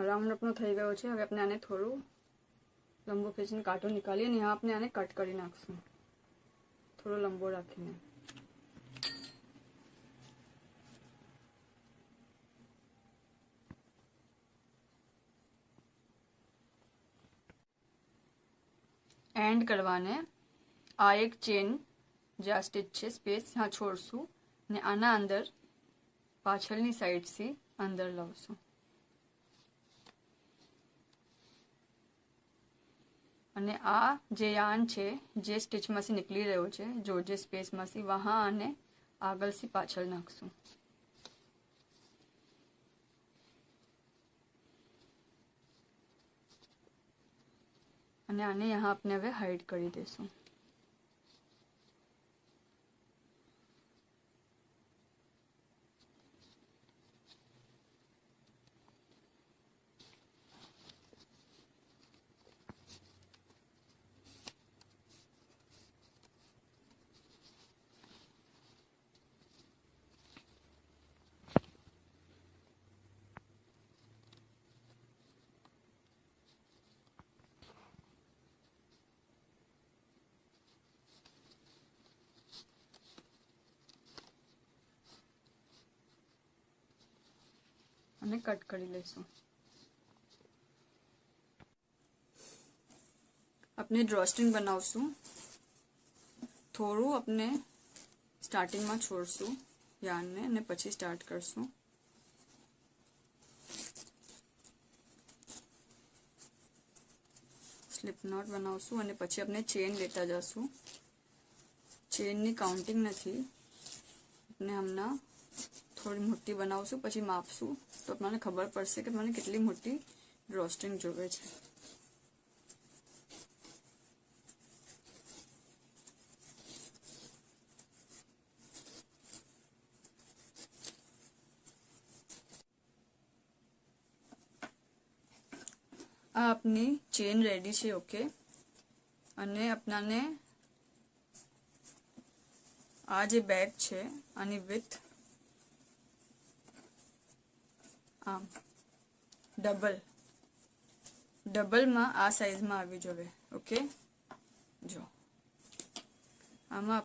Round અપનો થઈ ગયો છે। હવે આપણે આને થોડું લંબો ખેંચીને કાંટો નીકાળીએ અને यहाँ આપણે આને કટ કરી નાખશું થોડો લંબો રાખીને। एंड करवाने आ एक चेन जे आ स्टिच है स्पेस यहाँ छोड़शू ने आना अंदर पाछळनी साइड से अंदर लावशू અને આ જે યાન છે જે સ્ટિચમાંથી નીકળી રહ્યો છે જો જે સ્પેસમાંથી વહાં આને આગળથી પાછળ નાખશું અને આને यहाँ આપણે હવે હાઈડ કરી દેશું। અને કટ કરી લેશું। આપણે ડ્રોસ્ટ્રિંગ બનાવશું થોડું આપણે સ્ટાર્ટિંગમાં છોડશું યાનને અને પછી સ્ટાર્ટ કરશું। સ્લિપ નોટ બનાવશું અને પછી આપણે ચેન લેતા જશું। ચેનની કાઉન્ટિંગ નથી આપણે હમણાં थोड़ी मोटी बनावशू पछी मापशू तो अपने खबर पड़शे कि मैंने कितनी मोटी ड्रॉस्ट्रिंग जोवे छे। आ अपनी चेन रेडी छे ओके अने अपनाने आ जे बैग छे आनी विथ आम डबल में आ साइज में आवी जोवे ओके जो आमा